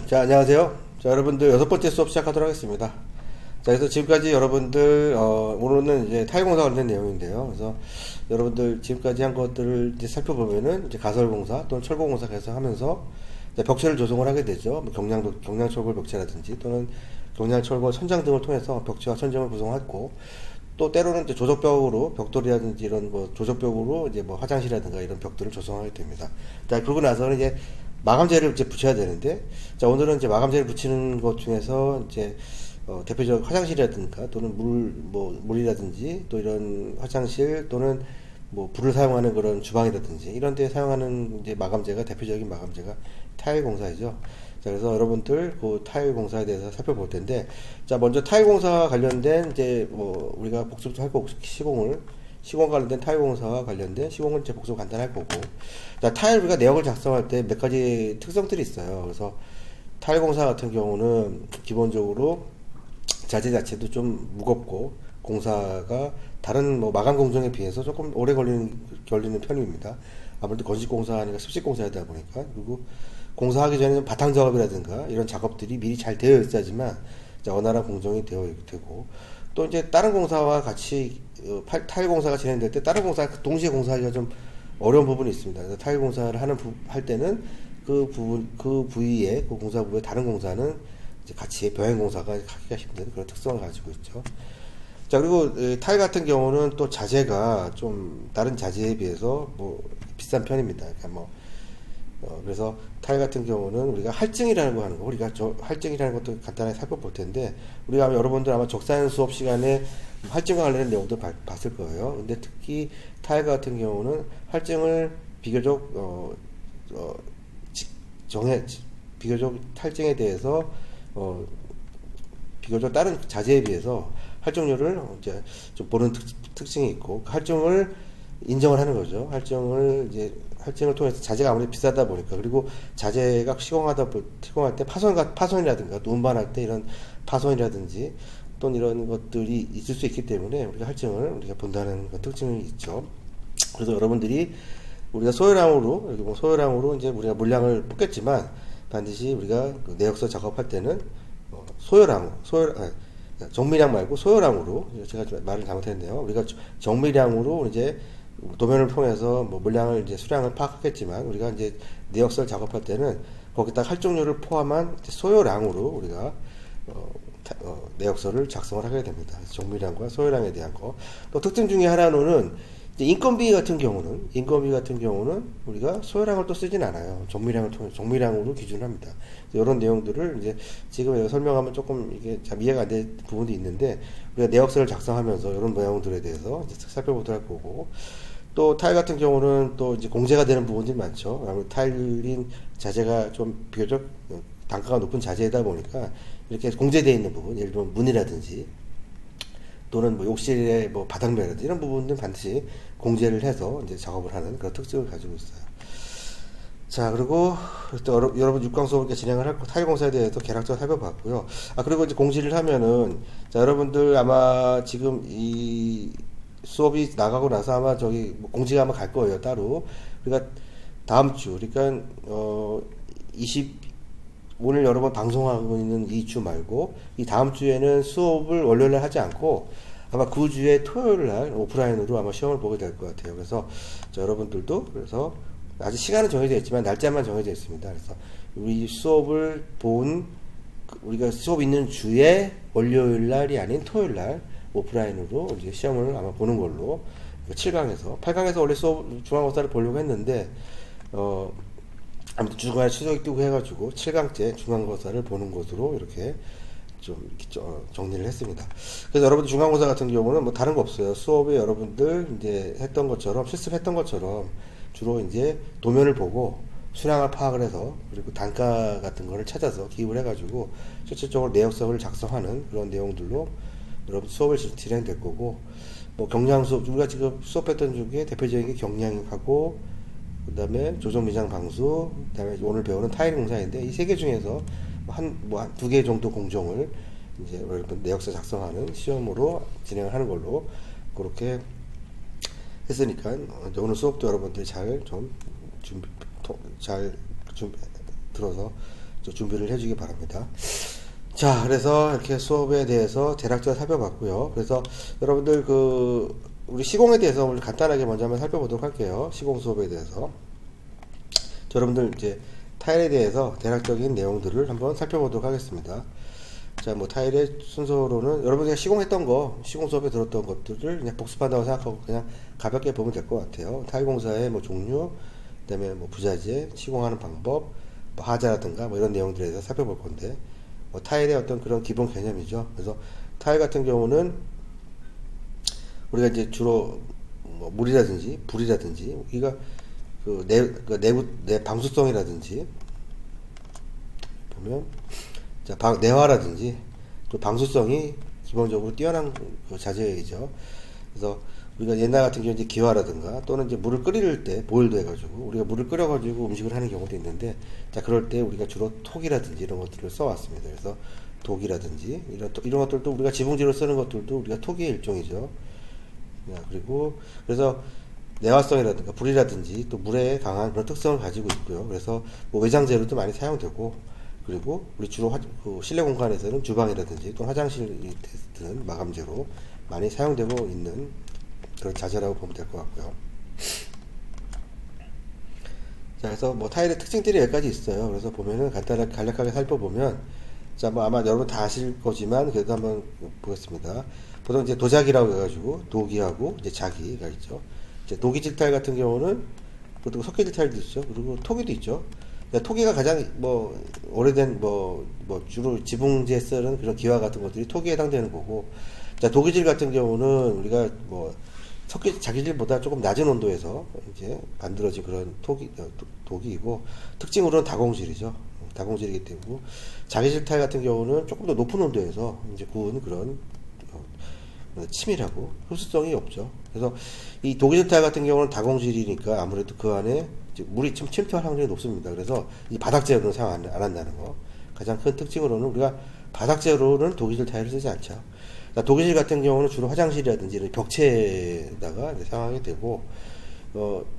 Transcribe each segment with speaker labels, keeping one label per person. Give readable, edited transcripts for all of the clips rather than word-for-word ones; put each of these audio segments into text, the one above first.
Speaker 1: 자, 안녕하세요. 자, 여러분들 여섯 번째 수업 시작하도록 하겠습니다. 자, 그래서 지금까지 여러분들, 오늘은 이제 타일공사 관련 내용인데요. 그래서 여러분들 지금까지 한 것들을 이제 살펴보면은 이제 가설공사 또는 철공공사 계속 하면서 이제 벽체를 조성을 하게 되죠. 뭐 경량철골 벽체라든지 또는 경량철골 천장 등을 통해서 벽체와 천장을 구성하고 또 때로는 이제 조적벽으로 벽돌이라든지 이런 뭐 조적벽으로 이제 뭐 화장실이라든가 이런 벽들을 조성하게 됩니다. 자, 그러고 나서는 이제 마감재를 이제 붙여야 되는데, 자, 오늘은 이제 마감재를 붙이는 것 중에서 이제 대표적 화장실이라든가 또는 물이라든지 또 이런 화장실 또는 뭐 불을 사용하는 그런 주방이라든지 이런 데 사용하는 이제 마감재가 대표적인 마감재가 타일 공사이죠. 자, 그래서 여러분들 그 타일 공사에 대해서 살펴볼 텐데, 자, 먼저 타일 공사 관련된 이제 뭐 우리가 복습도 할 거고 시공 관련된 타일 공사와 관련된 시공은 이제 복습 간단할 거고, 자, 타일 우리가 내역을 작성할 때 몇 가지 특성들이 있어요. 그래서 타일 공사 같은 경우는 기본적으로 자재 자체도 좀 무겁고 공사가 다른 뭐 마감 공정에 비해서 조금 오래 걸리는 편입니다. 아무래도 건식 공사 아니라 습식 공사이다 보니까. 그리고 공사하기 전에는 바탕 작업이라든가 이런 작업들이 미리 잘 되어 있어야지만 원활한 공정이 되고, 또 이제 다른 공사와 같이 타일 공사가 진행될 때 다른 공사 동시에 공사하기가 좀 어려운 부분이 있습니다. 그래서 타일 공사를 할 때는 그 부위에 그 공사 부위에 다른 공사는 이제 같이 병행 공사가 하기가 힘든 그런 특성을 가지고 있죠. 자, 그리고 타일 같은 경우는 또 자재가 좀 다른 자재에 비해서 뭐 비싼 편입니다. 그러니까 뭐 그래서 타일 같은 경우는 우리가 할증이라는 거 하는 거, 우리가 할증이라는 것도 간단하게 살펴볼 텐데, 우리가 여러분들 아마 적산 수업 시간에 할증과 관련된 내용도 봤을 거예요. 근데 특히 타일 같은 경우는 할증을 비교적 비교적 할증에 대해서 비교적 다른 자재에 비해서 할증률을 이제 좀 보는 특징이 있고, 할증을 인정을 하는 거죠. 할증을 통해서 자재가 아무래도 비싸다 보니까, 그리고 자재가 시공할 때 파손이라든가 또 운반할 때 이런 파손이라든지 또는 이런 것들이 있을 수 있기 때문에 우리가 할증을 우리가 본다는 특징이 있죠. 그래서 여러분들이 우리가 소요량으로 이제 우리가 물량을 뽑겠지만 반드시 우리가 그 내역서 작업할 때는 정밀량 말고 소요량으로, 제가 말을 잘못했네요. 우리가 정밀량으로 이제 도면을 통해서 뭐 물량을 이제 수량을 파악하겠지만, 우리가 이제 내역서를 작업할 때는 거기다 할증률을 포함한 소요량으로 우리가 내역서를 작성을 하게 됩니다. 정밀량과 소요량에 대한 거. 또 특징 중에 하나는 이제 인건비 같은 경우는 우리가 소요량을 또 쓰진 않아요. 정밀량으로 기준합니다. 이런 내용들을 이제 지금 설명하면 조금 이게 잘 이해가 안 될 부분도 있는데, 우리가 내역서를 작성하면서 이런 내용들에 대해서 이제 살펴보도록 할 거고, 또 타일 같은 경우는 또 이제 공제가 되는 부분들이 많죠. 아무래도 타일인 자재가 좀 비교적 단가가 높은 자재이다 보니까 이렇게 공제되어 있는 부분, 예를 들면 문이라든지 또는 뭐 욕실의 뭐 바닥면이라든지 이런 부분들은 반드시 공제를 해서 이제 작업을 하는 그런 특징을 가지고 있어요. 자, 그리고 또 여러분 6강 수업을 이렇게 진행을 할 타일 공사에 대해서 개략적으로 살펴봤고요. 그리고 이제 공지를 하면은, 자, 여러분들 아마 지금 이 수업이 나가고 나서 아마 저기 뭐 공지가 아마 갈 거예요, 따로. 그러니까 다음 주, 그러니까 오늘 여러분 방송하고 있는 이 주 말고 이 다음 주에는 수업을 월요일날 하지 않고 아마 그 주에 토요일날 오프라인으로 아마 시험을 보게 될 것 같아요. 그래서 여러분들도 그래서 아직 시간은 정해져 있지만 날짜만 정해져 있습니다. 그래서 우리가 수업 있는 주에 월요일 날이 아닌 토요일 날 오프라인으로 이제 시험을 아마 보는 걸로, 7강에서 8강에서 원래 중간고사를 보려고 했는데 아무튼 중간에 추석이 뜨고 해가지고 7강째 중간고사를 보는 것으로 이렇게 정리를 했습니다. 그래서 여러분들 중간고사 같은 경우는 뭐 다른 거 없어요. 수업에 여러분들 이제 실습했던 것처럼 주로 이제 도면을 보고 수량을 파악을 해서, 그리고 단가 같은 거를 찾아서 기입을 해가지고 실질적으로 내역서를 작성하는 그런 내용들로 여러분 수업을 진행될 거고, 뭐 경량 수업, 우리가 지금 수업했던 중에 대표적인 게 경량하고 그 다음에 조정 미장 방수, 그 다음에 오늘 배우는 타일 공사인데, 이 세 개 중에서 한 두 개 정도 공정을 이제 여러분 내역서 작성하는 시험으로 진행을 하는 걸로 그렇게 했으니까, 오늘 수업도 여러분들이 잘 들어서 준비를 해주기 바랍니다. 자, 그래서 이렇게 수업에 대해서 대략적으로 살펴봤고요. 그래서 여러분들 우리 시공에 대해서 오늘 간단하게 먼저 한번 살펴보도록 할게요. 시공 수업에 대해서. 여러분들 이제 타일에 대해서 대략적인 내용들을 한번 살펴보도록 하겠습니다. 자, 뭐 타일의 순서로는 여러분이 시공했던 거, 시공 수업에 들었던 것들을 그냥 복습한다고 생각하고 그냥 가볍게 보면 될 것 같아요. 타일 공사의 뭐 종류, 그다음에 뭐 부자재, 시공하는 방법, 뭐 하자라든가 뭐 이런 내용들에 대해서 살펴볼 건데, 뭐 타일의 어떤 그런 기본 개념이죠. 그래서 타일 같은 경우는 우리가 이제 주로 뭐 물이라든지 불이라든지 우리가 내부 방수성이라든지 보면 자, 내화라든지 또 방수성이 기본적으로 뛰어난 자재이죠. 그래서 우리가 옛날 같은 경우 이제 기화라든가 또는 이제 물을 끓일 때 보일도 해가지고 우리가 물을 끓여가지고 음식을 하는 경우도 있는데, 자, 그럴 때 우리가 주로 톡이라든지 이런 것들을 써왔습니다. 그래서 독이라든지 이런 것들도 우리가 지붕재로 쓰는 것들도 우리가 톡의 일종이죠. 그리고 그래서 내화성이라든가 불이라든지 또 물에 강한 그런 특성을 가지고 있고요. 그래서 뭐 외장재로도 많이 사용되고, 그리고 우리 주로 실내 공간에서는 주방이라든지 또 화장실 등 마감재로 많이 사용되고 있는 그런 자재라고 보면 될 것 같고요. 자, 그래서 뭐 타일의 특징들이 여기까지 있어요. 그래서 보면은 간략하게 살펴보면, 자, 뭐 아마 여러분 다 아실 거지만 그래도 한번 보겠습니다. 보통 이제 도자기라고 해가지고 도기하고 이제 자기가 있죠. 이제 도기질 타일 같은 경우는 보통 석회질 타일도 있죠. 그리고 토기도 있죠. 토기가 가장 뭐 오래된 주로 지붕재 쓰는 그런 기화 같은 것들이 토기에 해당되는 거고, 자, 도기질 같은 경우는 우리가 뭐 자기질보다 조금 낮은 온도에서 이제 만들어진 그런 도기이고, 특징으로는 다공질이죠. 다공질이기 때문에 자기질 타일 같은 경우는 조금 더 높은 온도에서 이제 구운 그런 치밀하고 흡수성이 없죠. 그래서 이 도기질 타일 같은 경우는 다공질이니까 아무래도 그 안에 물이 좀 침투할 확률이 높습니다. 그래서 이 바닥재로는 사용 안 한다는 거. 가장 큰 특징으로는 우리가 바닥재로는 도기질 타일을 쓰지 않죠. 도기질 같은 경우는 주로 화장실이라든지 이런 벽체에다가 이제 사용하게 되고,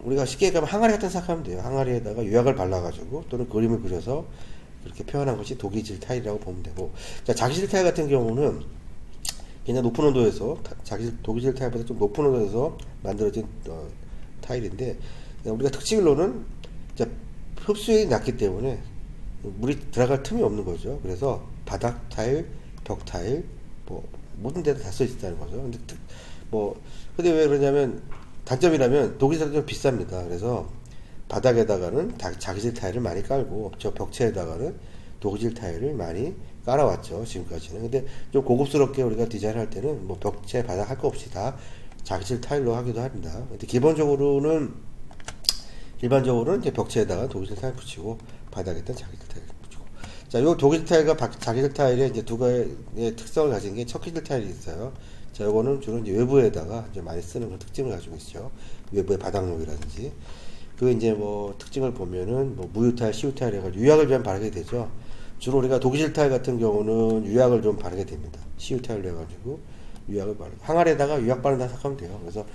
Speaker 1: 우리가 쉽게 얘기하면 항아리 같은 생각하면 돼요. 항아리에다가 유약을 발라가지고 또는 그림을 그려서 그렇게 표현한 것이 도기질 타일이라고 보면 되고, 자, 자기질 타일 같은 경우는 그냥 높은 온도에서 도기질 타일보다 좀 높은 온도에서 만들어진 타일인데, 우리가 특징으로는 흡수율이 낮기 때문에 물이 들어갈 틈이 없는 거죠. 그래서 바닥 타일, 벽 타일, 뭐 모든 데다 다 써 있다는 거죠. 근데 왜 그러냐면, 단점이라면 도기질 타일은 좀 비쌉니다. 그래서 바닥에다가는 자기질 타일을 많이 깔고 저 벽체에다가는 도기질 타일을 많이 깔아왔죠, 지금까지는. 근데 좀 고급스럽게 우리가 디자인할 때는 뭐 벽체 바닥 할 거 없이 다 자기질 타일로 하기도 합니다. 근데 일반적으로는 이제 벽체에다가 도기질 타일 붙이고 바닥에다 자기질 타일 붙이고. 자, 요 도기질 타일과 자기질 타일의 이제 두 가지의 특성을 가진 게 척기질 타일이 있어요. 자, 요거는 주로 이제 외부에다가 이제 많이 쓰는 그런 특징을 가지고 있죠. 외부의 바닥용이라든지. 그 이제 뭐 특징을 보면은 뭐 무유 타일, 시유 타일 해가지고 유약을 좀 바르게 되죠. 주로 우리가 도기질 타일 같은 경우는 유약을 좀 바르게 됩니다. 시유 타일로 해가지고 유약을 바르고, 항아리에다가 유약 바른다 생각하면 돼요. 그래서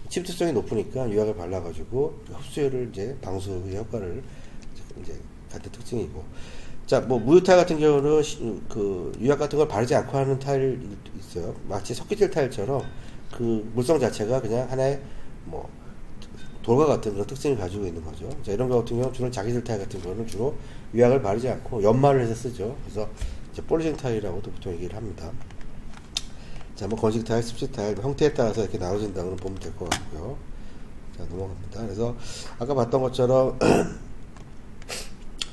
Speaker 1: 침투성이 높으니까 유약을 발라가지고 흡수율을 이제 방수의 효과를 이제 갖는 특징이고, 자, 뭐 무유 타일 같은 경우는 그 유약 같은 걸 바르지 않고 하는 타일이 있어요. 마치 석기질 타일처럼 그 물성 자체가 그냥 하나의 뭐 돌과 같은 그런 특징을 가지고 있는 거죠. 자, 이런 거 같은 경우는 주로 자기질 타일 같은 경우는 주로 유약을 바르지 않고 연마를 해서 쓰죠. 그래서 이제 폴리싱 타일이라고도 보통 얘기를 합니다. 자, 뭐 건식 타일, 습식 타일 형태에 따라서 이렇게 나눠진다고 보면 될 것 같고요. 자, 넘어갑니다. 그래서 아까 봤던 것처럼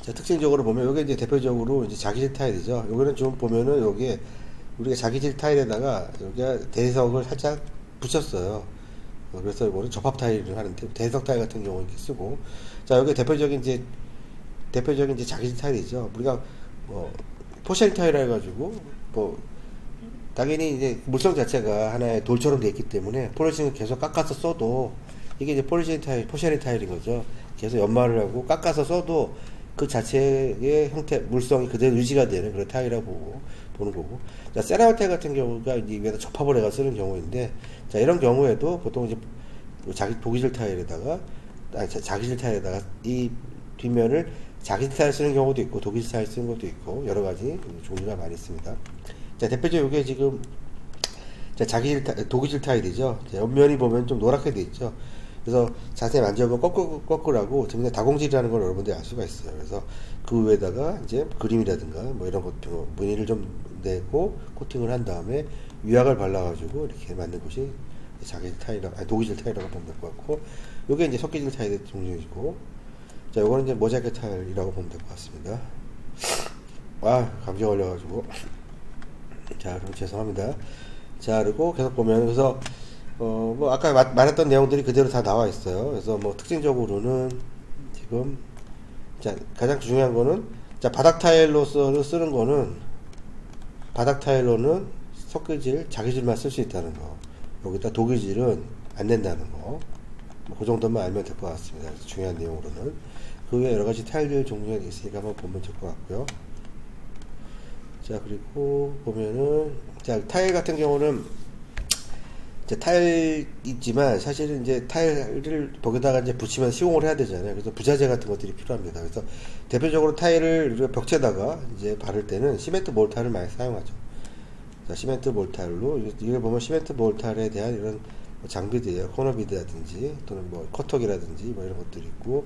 Speaker 1: 자, 특징적으로 보면 요게 이제 대표적으로 이제 자기질 타일이죠. 요거는 좀 보면은 요게 우리가 자기질 타일에다가 여기가 대석을 살짝 붙였어요. 그래서 이거는 접합 타일을 하는데, 대석 타일 같은 경우 이렇게 쓰고, 자, 여기 대표적인 이제 자기질 타일이죠. 우리가 포셔링 타일 해가지고 당연히 이제 물성 자체가 하나의 돌처럼 되어 있기 때문에 폴리싱을 계속 깎아서 써도 이게 이제 포셔링 타일인 거죠. 계속 연마를 하고 깎아서 써도 그 자체의 형태, 물성이 그대로 유지가 되는 그런 타일이라고 보는 거고. 자, 세라믹 타일 같은 경우가 이제 위에다 접합을 해가 쓰는 경우인데, 자, 이런 경우에도 보통 이제 자기질 타일에다가 이 뒷면을 자기질 타일 쓰는 경우도 있고 독일 타일 쓰는 것도 있고 여러 가지 종류가 많이 있습니다. 자, 대표적으로 이게 지금 자, 독일 타일이죠. 자, 옆면이 보면 좀 노랗게 돼 있죠. 그래서 자세히 만져보면 거꾸라고 전부 다 다공질이라는 걸 여러분들이 알 수가 있어요. 그래서 그 위에다가 이제 그림이라든가 뭐 이런 것들 무늬를 좀 내고 코팅을 한 다음에 유약을 발라가지고 이렇게 만든 것이 자기질 타일이라고, 아니 독일 타일이라고 보면 될 것 같고, 요게 이제 섞이질 타일의 종류이고, 자, 요거는 이제 모자이크 타일이라고 보면 될 것 같습니다. 아, 감기 걸려가지고. 자, 그럼 죄송합니다. 자, 그리고 계속 보면, 그래서, 뭐, 아까 말했던 내용들이 그대로 다 나와 있어요. 그래서 뭐, 특징적으로는, 지금, 자, 가장 중요한 거는, 자, 바닥 타일로 쓰는 거는, 바닥 타일로는 석기질, 자기질만 쓸 수 있다는 거. 여기다 독일질은 안 된다는 거. 뭐, 그 정도만 알면 될 것 같습니다. 그래서 중요한 내용으로는. 그 외에 여러 가지 타일들 종류가 있으니까 한번 보면 될 것 같고요. 자, 그리고 보면은, 자, 타일 같은 경우는, 이제 타일이지만, 사실은 이제 타일을 벽에다가 이제 붙이면 시공을 해야 되잖아요. 그래서 부자재 같은 것들이 필요합니다. 그래서 대표적으로 타일을 우리가 벽체다가 이제 바를 때는 시멘트 몰타를 많이 사용하죠. 자, 시멘트 몰타일로, 이걸 보면 시멘트 몰타일에 대한 이런 장비들이에요. 코너비드라든지, 또는 뭐 커터기라든지, 뭐 이런 것들이 있고,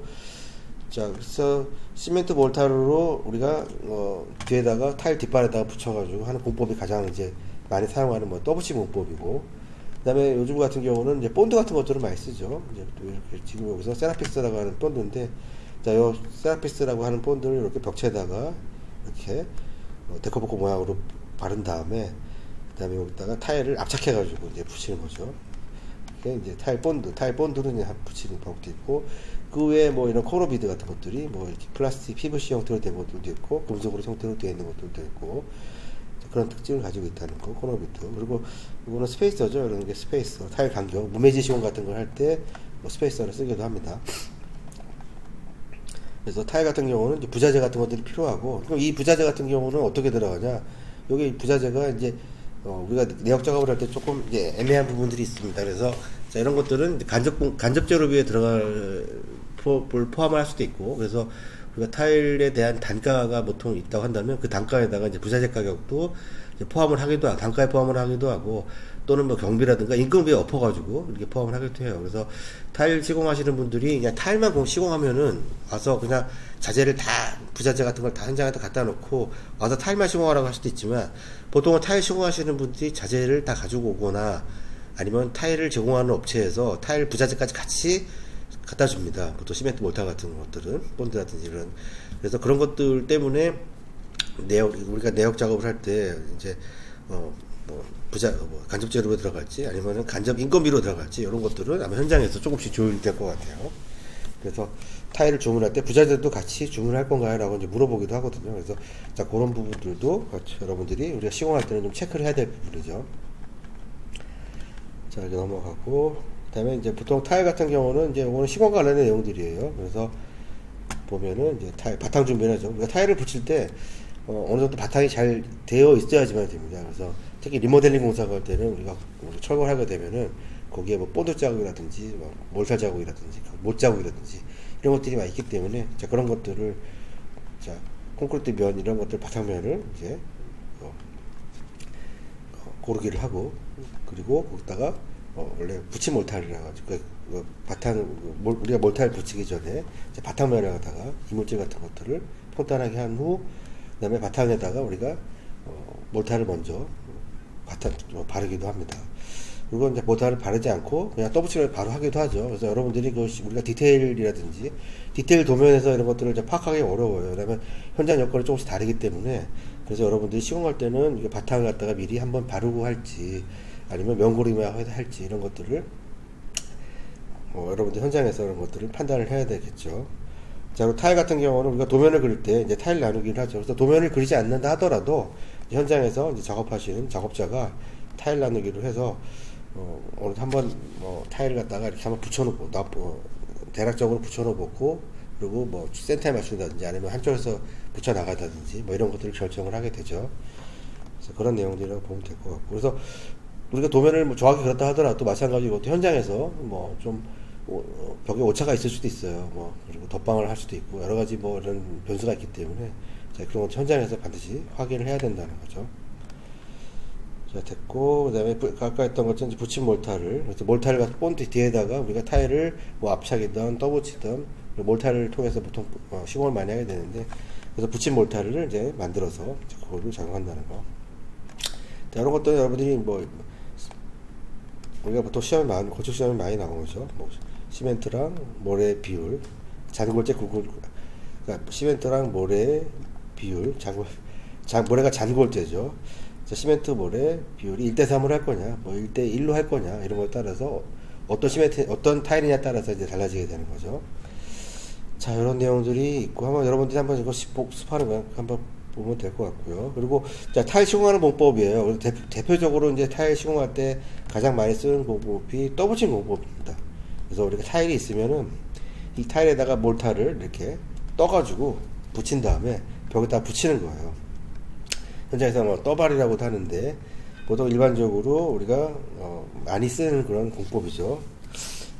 Speaker 1: 자, 그래서 시멘트 몰타르로 우리가 뒤에다가 타일 뒷발에다가 붙여가지고 하는 공법이 가장 이제 많이 사용하는 뭐 더블시 공법이고, 그다음에 요즘 같은 경우는 이제 본드 같은 것들을 많이 쓰죠. 이제 또 이렇게 지금 여기서 세라피스라고 하는 본드인데, 자, 요 세라피스라고 하는 본드를 이렇게 벽체에다가 이렇게 데코보코 모양으로 바른 다음에, 그다음에 여기다가 타일을 압착해가지고 이제 붙이는 거죠. 이게 이제 타일 본드는 이제 붙이는 방법도 있고, 그 외에 뭐 이런 코너비드 같은 것들이 뭐 이렇게 플라스틱 PVC 형태로 된 것들도 있고, 금속으로 형태로 되어 있는 것들도 있고, 그런 특징을 가지고 있다는 거, 코너비드. 그리고 이거는 스페이서죠. 이런 게 스페이서, 타일 간격, 무매지 시공 같은 걸 할 때 뭐 스페이서를 쓰기도 합니다. 그래서 타일 같은 경우는 이제 부자재 같은 것들이 필요하고, 그럼 이 부자재 같은 경우는 어떻게 들어가냐? 여기 부자재가 이제 우리가 내역 작업을 할 때 조금 이제 애매한 부분들이 있습니다. 그래서 자, 이런 것들은 간접 재료비에 포함을 할 수도 있고, 그래서 우리가 타일에 대한 단가가 보통 있다고 한다면 그 단가에다가 이제 부자재 가격도 이제 포함을 하기도 하고, 단가에 포함을 하기도 하고, 또는 뭐 경비라든가 인건비에 엎어가지고 이렇게 포함을 하기도 해요. 그래서 타일 시공하시는 분들이 그냥 타일만 시공하면은 와서 그냥 자재를 다, 부자재 같은 걸 다 현장에다 갖다 놓고 와서 타일만 시공하라고 할 수도 있지만, 보통은 타일 시공하시는 분들이 자재를 다 가지고 오거나 아니면 타일을 제공하는 업체에서 타일 부자재까지 같이 갖다 줍니다. 보통 시멘트 몰타 같은 것들은, 본드라든지 이런. 그래서 그런 것들 때문에 우리가 내역 작업을 할 때 이제 간접 재료로 들어갈지 아니면 간접 인건비로 들어갈지, 이런 것들은 아마 현장에서 조금씩 조율이 될 것 같아요. 그래서 타일을 주문할 때 부자재도 같이 주문할 건가요? 라고 이제 물어보기도 하거든요. 그래서 자, 그런 부분들도 같이 여러분들이 우리가 시공할 때는 좀 체크를 해야 될 부분이죠. 자, 이렇게 넘어가고, 그 다음에 이제 보통 타일 같은 경우는 이제 이거는 시공 관련된 내용들이에요. 그래서 보면은 이제 바탕 준비를 하죠. 우리가 타일을 붙일 때 어느 정도 바탕이 잘 되어 있어야지만 됩니다. 그래서 특히 리모델링 공사를 할 때는 우리가 철거를 하게 되면은 거기에 뭐 본드 자국이라든지 뭐 몰타 자국이라든지 못 자국이라든지 이런 것들이 많이 있기 때문에, 자, 그런 것들을, 자, 콘크리트 면 이런 것들 바탕면을 이제 고르기를 하고, 그리고 거기다가 원래 붙임 몰타를 해가지고 우리가 몰타를 붙이기 전에 이제 바탕면을 갖다가 이물질 같은 것들을 평단하게 한 후, 그 다음에 바탕에다가 우리가 몰타를 먼저 바르기도 합니다. 그리고 이제 몰타를 바르지 않고 그냥 더블칠을 바로 하기도 하죠. 그래서 여러분들이 우리가 디테일이라든지 디테일 도면에서 이런 것들을 이제 파악하기 어려워요. 왜냐면 현장 여건이 조금씩 다르기 때문에. 그래서 여러분들이 시공할 때는 이게 바탕을 갖다가 미리 한번 바르고 할지 아니면 면고리만 할지, 이런 것들을 여러분들 현장에서 이런 것들을 판단을 해야 되겠죠. 자, 그리고 타일 같은 경우는 우리가 도면을 그릴 때 이제 타일 나누기를 하죠. 그래서 도면을 그리지 않는다 하더라도 현장에서 이제 작업하시는 작업자가 타일 나누기를 해서 오늘 한번 타일을 갖다가 이렇게 한번 붙여놓고 대략적으로 붙여놓고, 그리고 뭐 센터에 맞춘다든지 아니면 한쪽에서 붙여 나가다든지 뭐 이런 것들을 결정을 하게 되죠. 그래서 그런 내용들이라고 보면 될 것 같고, 그래서 우리가 도면을 뭐 정확히 그렇다 하더라도 마찬가지로 이것도 현장에서 뭐 좀 벽에 오차가 있을 수도 있어요. 뭐 그리고 덧방을 할 수도 있고 여러 가지 뭐 이런 변수가 있기 때문에 자, 그런 건 현장에서 반드시 확인을 해야 된다는 거죠. 자, 됐고, 그 다음에 아까 했던 것처럼 붙인 몰타를, 그래서 몰타를 가서 본드 뒤에다가 우리가 타일을 뭐 압착이든 떠붙이든 몰타를 통해서 보통 시공을 많이 하게 되는데, 그래서 붙인 몰타를 이제 만들어서 그거를 작용한다는 거. 자, 이런 것도 여러분들이 뭐 우리가 보통 건축 시험이 많이 나오죠. 뭐 시멘트랑 모래 비율, 잔골재 구글, 그러니까 시멘트랑 모래 비율, 모래가 잔골재죠. 자, 시멘트 모래 비율이 1대3으로 할 거냐, 뭐 1대1로 할 거냐, 이런 거에 따라서 어떤 타일이냐에 따라서 이제 달라지게 되는 거죠. 자, 이런 내용들이 있고, 여러분들이 한번 이거 복습하는 거 한번 보면 될 것 같고요. 그리고, 자, 타일 시공하는 공법이에요. 대표적으로 이제 타일 시공할 때 가장 많이 쓰는 공법이 떠붙인 공법입니다. 그래서 우리가 타일이 있으면은 이 타일에다가 몰타를 이렇게 떠가지고 붙인 다음에 벽에다 붙이는 거예요. 현장에서 뭐 떠발이라고도 하는데 보통 일반적으로 우리가 많이 쓰는 그런 공법이죠.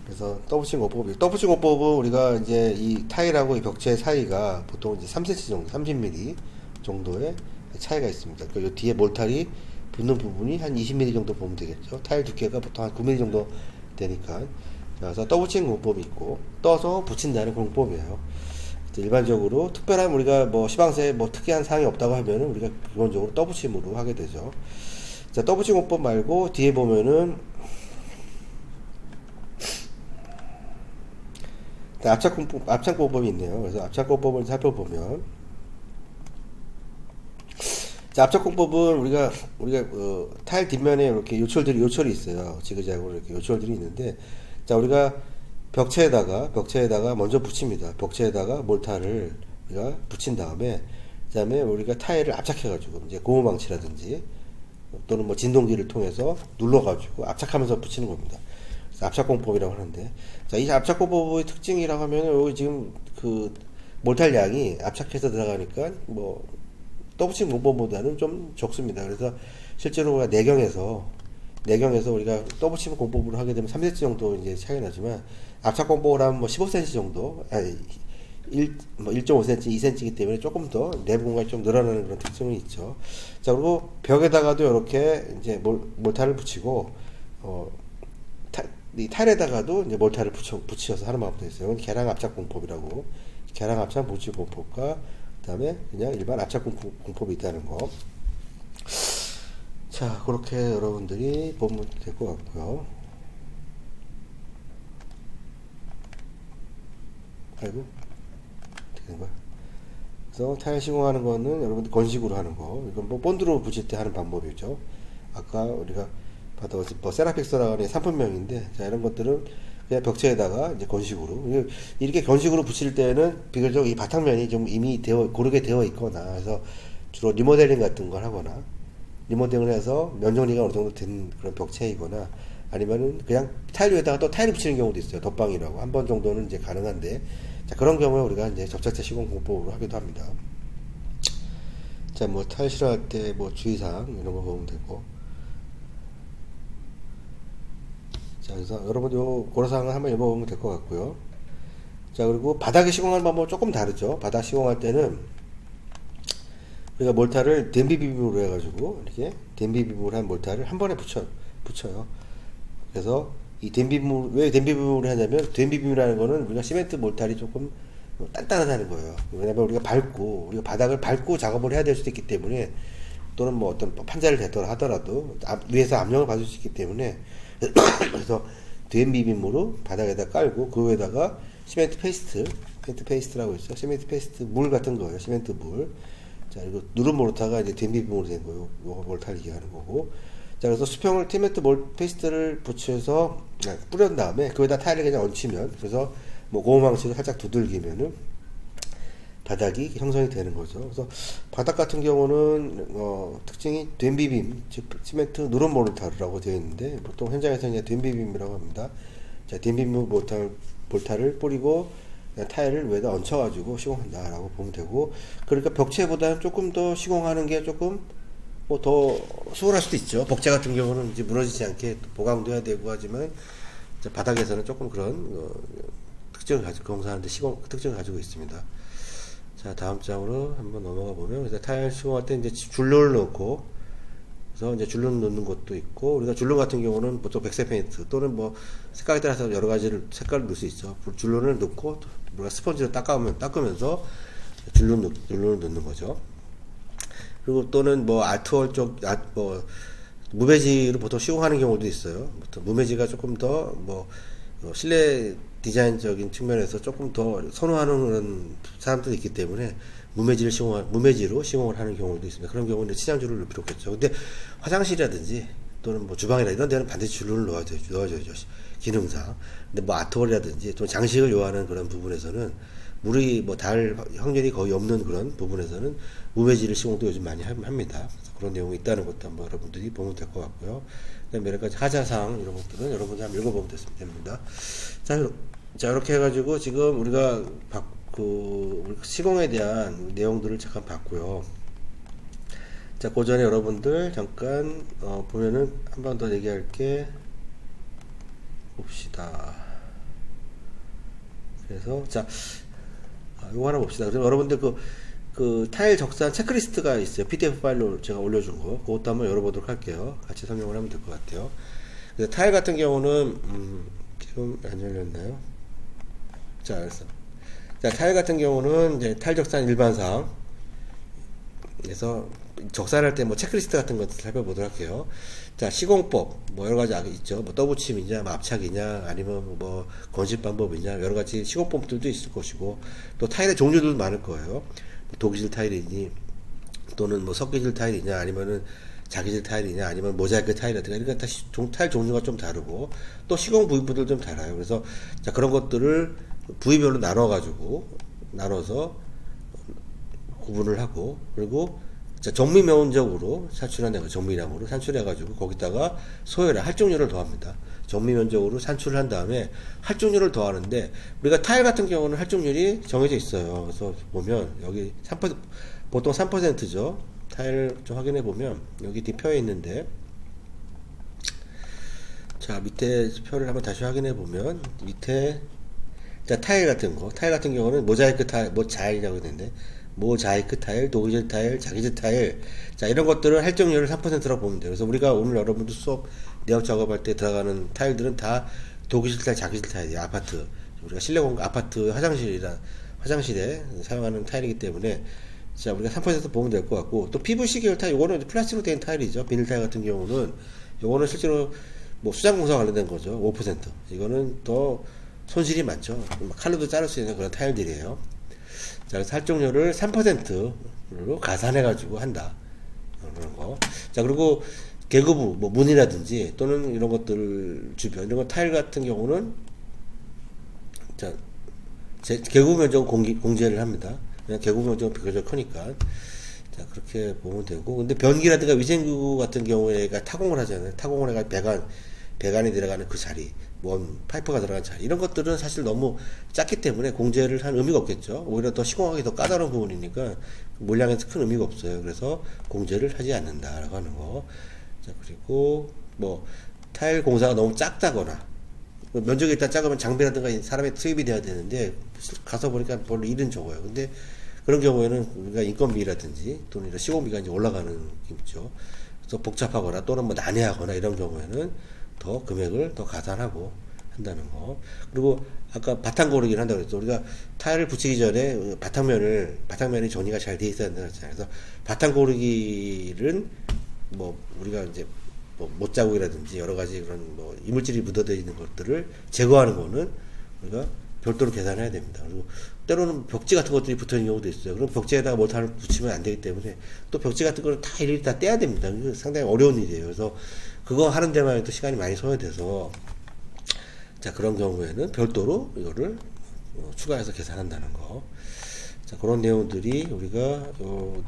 Speaker 1: 그래서 떠붙인 공법은 우리가 이제 이 타일하고 이 벽체 사이가 보통 이제 3cm 정도, 30mm 정도의 차이가 있습니다. 그 뒤에 몰탈이 붙는 부분이 한 20mm 정도 보면 되겠죠. 타일 두께가 보통 한 9mm 정도 되니까. 그래서 떠붙인 공법이 있고 떠서 붙인다는 공법이에요. 일반적으로 특별한 우리가 뭐 시방새에 뭐 특이한 사항이 없다고 하면은 우리가 기본적으로 떠붙임으로 하게 되죠. 자, 떠붙임 공법 말고 뒤에 보면은 압착공법이 있네요. 그래서 압착공법을 살펴보면, 자, 압착공법은 우리가 타일 뒷면에 이렇게 요철이 있어요. 지그재그로 이렇게 요철들이 있는데, 자, 우리가 벽체에다가 먼저 붙입니다. 벽체에다가 몰타를 우리가 붙인 다음에, 그 다음에 우리가 타일을 압착해가지고, 이제 고무망치라든지, 또는 뭐 진동기를 통해서 눌러가지고 압착하면서 붙이는 겁니다. 압착공법이라고 하는데, 자, 이 압착공법의 특징이라고 하면, 여기 지금 그 몰탈 양이 압착해서 들어가니까, 뭐, 떠붙인 공법보다는 좀 적습니다. 그래서 실제로 우리가 내경에서 우리가 떠붙임 공법으로 하게 되면 3cm 정도 이제 차이 나지만, 압착 공법을 하면 뭐 15cm 정도, 1.5cm, 2cm이기 때문에 조금 더 내부 공간이 좀 늘어나는 그런 특징이 있죠. 자, 그리고 벽에다가도 이렇게 이제 몰타를 붙이고, 이 타일에다가도 이제 몰타를 붙여서 하는 방법도 있어요. 이건 계량 압착 공법이라고. 계량 압착 붙임 공법과, 그 다음에 그냥 일반 압착 공법이 있다는 거. 자, 그렇게 여러분들이 보면 될 것 같고요. 아이고, 어떻게 된 거야? 그래서 타일 시공하는 거는 여러분들 건식으로 하는 거. 이건 뭐 본드로 붙일 때 하는 방법이죠. 아까 우리가 봤던 뭐 세라픽스라고 하는 상품명인데, 자, 이런 것들은 그냥 벽체에다가 이제 건식으로. 이렇게 건식으로 붙일 때는 비교적 이 바탕면이 좀 이미 고르게 되어 있거나, 그래서 주로 리모델링 같은 걸 하거나, 리모델링을 해서 면 정리가 어느 정도 된 그런 벽체이거나, 아니면은 그냥 타일 위에다가 또 타일을 붙이는 경우도 있어요. 덧방이라고. 한 번 정도는 이제 가능한데, 자, 그런 경우에 우리가 이제 접착제 시공 공법으로 하기도 합니다. 자, 뭐 타일 실어할 때 뭐 주의사항 이런 거 보면 되고. 자, 그래서 여러분 요 고려사항을 한번 읽어보면 될 것 같고요. 자, 그리고 바닥에 시공하는 방법은 조금 다르죠. 바닥 시공할 때는 우리가 몰타를 댐비빔으로 해가지고 이렇게 댐비빔으로 한 몰타를 한 번에 붙여요. 그래서 이 왜 댐비빔으로 하냐면, 댐비빔이라는 거는 우리가 시멘트 몰타리 조금 단단하다는 거예요. 왜냐면 우리가 바닥을 밟고 작업을 해야 될 수도 있기 때문에, 또는 뭐 어떤 판자를 대더라 하더라도 위에서 압력을 받을 수 있기 때문에, 그래서 댐비빔으로 바닥에다 깔고 그 위에다가 시멘트 페이스트라고 있어요. 시멘트 페이스트 물 같은 거예요. 시멘트 물. 자, 그리고 누른 몰타가 이제 댐비빔으로 된 거예요. 요거 몰타를 얘기하는 거고. 자, 그래서 수평을 시멘트 페이스트를 붙여서 뿌린 다음에 그 위에다 타일을 그냥 얹히면, 그래서 뭐 고무망치로 살짝 두들기면은 바닥이 형성이 되는 거죠. 그래서 바닥 같은 경우는 특징이 댐비빔, 즉 시멘트 누런 몰타라고 되어 있는데, 보통 현장에서 이제 댐비빔이라고 합니다. 자, 댐비빔 몰타를 뿌리고 타일을 위에다 얹혀가지고 시공한다라고 보면 되고, 그러니까 벽체보다는 조금 더 시공하는 게 조금 뭐 더 수월할 수도 있죠. 벽체 같은 경우는 이제 무너지지 않게 보강도 해야 되고 하지만, 자, 바닥에서는 조금 그런 특징을 가지고 공사하는데 시공 특징을 가지고 있습니다. 자, 다음 장으로 한번 넘어가 보면, 그래서 타일 시공할 때 이제 줄눈을 넣고, 그래서 이제 줄눈 넣는 것도 있고, 우리가 줄눈 같은 경우는 보통 백색 페인트 또는 뭐 색깔에 따라서 여러 가지를 색깔을 넣을 수 있죠. 줄눈을 넣고 우리가 스펀지로 닦으면서 줄눈을 넣는 거죠. 그리고 또는 뭐 아트월 쪽, 무매지로 보통 시공하는 경우도 있어요. 보통 무매지가 조금 더 뭐 실내 디자인적인 측면에서 조금 더 선호하는 그런 사람들이 있기 때문에 무매지로 시공을 하는 경우도 있습니다. 그런 경우는 치장줄을 넣을 필요 없겠죠. 근데 화장실이라든지 또는 뭐 주방이라 이런 데는 반드시 줄눈을 넣어줘야죠. 기능상. 근데 뭐 아트월이라든지 또 장식을 요하는 그런 부분에서는 물이 뭐 닿을 확률이 거의 없는 그런 부분에서는 무매지를 시공도 요즘 많이 합니다. 그래서 그런 내용이 있다는 것도 한번 여러분들이 보면 될 것 같고요. 그다음에 여러 가지 하자사항 이런 것들은 여러분들 한번 읽어보면 됩니다. 자, 이렇게 해가지고 지금 우리가 시공에 대한 내용들을 잠깐 봤고요. 자, 그 전에 여러분들 잠깐 보면은 한 번 더 얘기할 게 봅시다. 그래서 자, 요거 하나 봅시다. 그럼 여러분들 그 타일 적산 체크리스트가 있어요. PDF 파일로 제가 올려준 거. 그것도 한번 열어보도록 할게요. 같이 설명을 하면 될 것 같아요. 그래서 타일 같은 경우는, 지금 안 열렸나요? 자, 알았어. 자, 타일 같은 경우는 이제 타일 적산 일반상. 그래서 적산할 때 뭐 체크리스트 같은 것들 살펴보도록 할게요. 자, 시공법, 뭐 여러 가지 있죠. 뭐 떠붙임이냐, 뭐 압착이냐, 아니면 뭐 건식 방법이냐, 여러 가지 시공법들도 있을 것이고, 또 타일의 종류들도 많을 거예요. 독기질 타일이니, 또는 뭐 석기질 타일이냐, 아니면은 자기질 타일이냐, 아니면 모자이크 타일이라든가, 그러니까 타일 종류가 좀 다르고, 또 시공 부위들도 좀 달라요. 그래서, 자, 그런 것들을 부위별로 나눠서 구분을 하고, 그리고 자, 정미면적으로 산출한 거, 정미량으로 산출해가지고 거기다가 소요량, 활중률을 더합니다. 정미면적으로 산출을 한 다음에 활중률을 더하는데, 우리가 타일 같은 경우는 활중률이 정해져 있어요. 그래서 보면 여기 3%, 보통 3%죠. 타일 좀 확인해 보면 여기 뒷표에 있는데, 자, 밑에 표를 한번 다시 확인해 보면 밑에 자, 타일 같은 경우는 모자이크 타일, 모자이크라고 있는데, 모자이크 타일, 독기질 타일, 자기질 타일, 자, 이런 것들은 할증률을 3%라고 보면 돼요. 그래서 우리가 오늘 여러분들 수업 내역 작업할 때 들어가는 타일들은 다 독기질 타일, 자기질 타일이에요. 아파트, 우리가 실내 공간, 아파트 화장실에 사용하는 타일이기 때문에, 자, 우리가 3% 보면 될 것 같고, 또 PVC 계열 타일, 요거는 플라스틱으로 된 타일이죠. 비닐 타일 같은 경우는 요거는 실제로 뭐 수장공사 관련된 거죠. 5%. 이거는 더 손실이 많죠. 칼로도 자를 수 있는 그런 타일들이에요. 자, 그래서 활용률을 3%로 가산해가지고 한다. 그런 거. 자, 그리고 계급부, 뭐, 문이라든지, 또는 이런 것들 주변, 이런 거 타일 같은 경우는, 자, 계급부 면적은 공제를 합니다. 그냥 계급부 면적은 비교적 크니까. 자, 그렇게 보면 되고. 근데 변기라든가 위생기구 같은 경우에가 타공을 하잖아요. 타공을 해가 배관이 들어가는 그 자리, 파이프가 들어간 자리, 이런 것들은 사실 너무 작기 때문에 공제를 한 의미가 없겠죠. 오히려 더 시공하기 더 까다로운 부분이니까 물량에서 큰 의미가 없어요. 그래서 공제를 하지 않는다라고 하는 거. 자, 그리고 뭐 타일 공사가 너무 작다거나 면적이 일단 작으면 장비라든가 사람의 투입이 돼야 되는데 가서 보니까 별로 일은 적어요. 근데 그런 경우에는 우리가 인건비라든지 또는 이런 시공비가 이제 올라가는 느낌이죠. 그래서 복잡하거나 또는 뭐 난해하거나 이런 경우에는 더 금액을 더 가산하고 한다는 거. 그리고 아까 바탕 고르기를 한다고 그랬죠. 우리가 타일을 붙이기 전에 바탕면이 정리가 잘 돼 있어야 된다고 했잖아요. 그래서 바탕 고르기는 뭐 우리가 이제 뭐 못자국이라든지 여러 가지 그런 뭐 이물질이 묻어져 있는 것들을 제거하는 거는 우리가 별도로 계산해야 됩니다. 그리고 때로는 벽지 같은 것들이 붙어 있는 경우도 있어요. 그럼 벽지에다가 못하는 붙이면 안 되기 때문에 또 벽지 같은 거를 다 일일이 다 떼야 됩니다. 상당히 어려운 일이에요. 그래서 그거 하는 데만 해도 시간이 많이 소요돼서, 자, 그런 경우에는 별도로 이거를 추가해서 계산한다는 거. 자, 그런 내용들이 우리가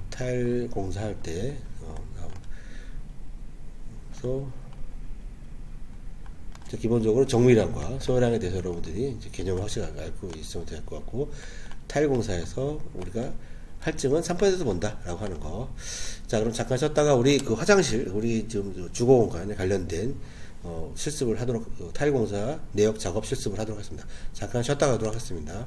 Speaker 1: 타일 공사할 때 그래서 기본적으로 정밀량과 소요량에 대해서 여러분들이 이제 개념을 확실하게 알고 있으면 될 것 같고, 타일 공사에서 우리가 할증은 3% 본다라고 하는 거. 자, 그럼 잠깐 쉬었다가 우리 그 화장실, 우리 지금 주거 공간에 관련된 실습을 하도록 타일 공사 내역 작업 실습을 하도록 하겠습니다. 잠깐 쉬었다 가도록 하겠습니다.